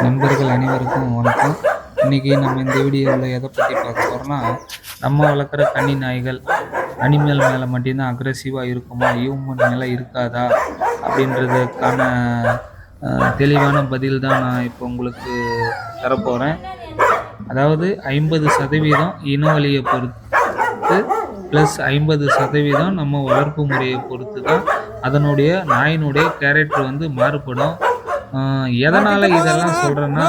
நண்பர்கள் அனைவருக்கும் வணக்கம். இன்னைக்கு நம்ம இந்த வீடியோவில் எதை பற்றி பார்க்க போகிறோம்னா, நம்ம வளர்க்குற கன்னி நாய்கள் அனிமல் மேலே மட்டும்தான் அக்ரெசிவாக இருக்குமா, ஹியூமன் மேலே இருக்காதா அப்படின்றதுக்கான தெளிவான பதில் தான் நான் இப்போ உங்களுக்கு தரப்போகிறேன். அதாவது 50% இனவழியை பொறுத்து ப்ளஸ் 50% நம்ம வளர்ப்பு முறையை பொறுத்து தான் அதனுடைய நாயினுடைய கேரக்டர் வந்து மாறுபடும். எதனால் இதெல்லாம் சொல்கிறேன்னா,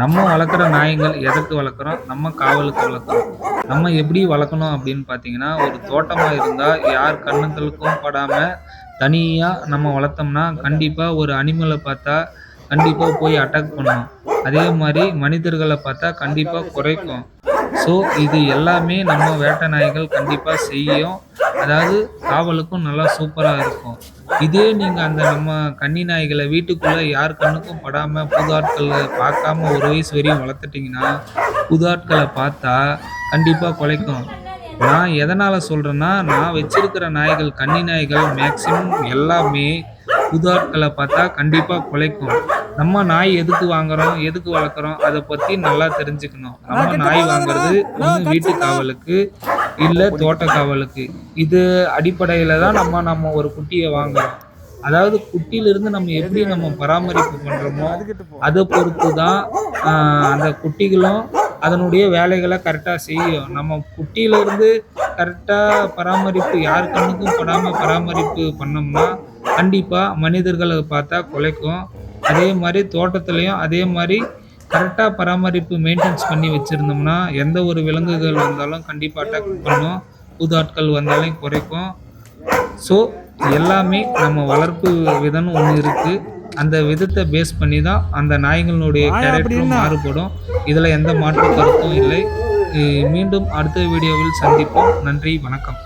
நம்ம வளர்க்குற நாய்கள் எதுக்கு வளர்க்குறோம்? நம்ம காவலுக்கு வளர்க்குறோம். நம்ம எப்படி வளர்க்கணும் அப்படின்னு பார்த்தீங்கன்னா, ஒரு தோட்டமாக இருந்தால் யார் கண்ணுங்களுக்கும் படாமல் தனியாக நம்ம வளர்த்தோம்னா கண்டிப்பாக ஒரு அனிமலை பார்த்தா கண்டிப்பாக போய் அட்டாக் பண்ணும். அதே மாதிரி மனிதர்களை பார்த்தா கண்டிப்பாக குறைக்கும். ஸோ இது எல்லாமே நம்ம வேட்டை நாய்கள் கண்டிப்பாக செய்யும். அதாவது காவலுக்கும் நல்லா சூப்பராக இருக்கும். இதே நீங்கள் அந்த நம்ம கன்னி நாய்களை வீட்டுக்குள்ளே யார் கண்ணுக்கும் படாமல் புது ஆட்களை பார்க்காம ஒரு வயசு வரையும் வளர்த்துட்டிங்கன்னா, புது ஆட்களை பார்த்தா கண்டிப்பாக குலைக்கும். நான் எதனால் சொல்கிறேன்னா, நான் வச்சிருக்கிற நாய்கள் கன்னி நாய்கள் மேக்சிமம் எல்லாமே புது ஆட்களை பார்த்தா கண்டிப்பாக குலைக்கும். நம்ம நாய் எதுக்கு வாங்குறோம், எதுக்கு வளர்க்குறோம், அதை பற்றி நல்லா தெரிஞ்சுக்கணும். நம்ம நாய் வாங்குறது ஒன்று வீட்டு காவலுக்கு, இல்லை தோட்ட காவலுக்கு. இது அடிப்படையில் தான் நம்ம ஒரு குட்டியை வாங்குறோம். அதாவது குட்டியிலிருந்து நம்ம எப்படி நம்ம பராமரிப்பு பண்ணுறோமோ அதை பொறுத்து தான் அந்த குட்டிகளும் அதனுடைய வேலைகளை கரெக்டாக செய்யும். நம்ம குட்டியிலேருந்து கரெக்டாக பராமரிப்பு யார் கண்ணுக்கும் படாமல் பராமரிப்பு பண்ணோம்னா கண்டிப்பாக மனிதர்களை பார்த்தா குலைக்கும். அதே மாதிரி தோட்டத்துலேயும் அதே மாதிரி கரெக்டாக பராமரிப்பு மெயின்டைன்ஸ் பண்ணி வச்சுருந்தோம்னா எந்த ஒரு விலங்குகள் வந்தாலும் கண்டிப்பாக அட்டாக் பண்ணும். புது ஆட்கள் வந்தாலும் குறைக்கும். ஸோ எல்லாமே நம்ம வளர்ப்பு விதம்னு ஒன்று இருக்குது. அந்த விதத்தை பேஸ் பண்ணி தான் அந்த நாய்களுடைய கேரக்டரும் மாறுபடும். இதில் எந்த மாற்று கருத்தும் இல்லை. மீண்டும் அடுத்த வீடியோவில் சந்திப்போம். நன்றி, வணக்கம்.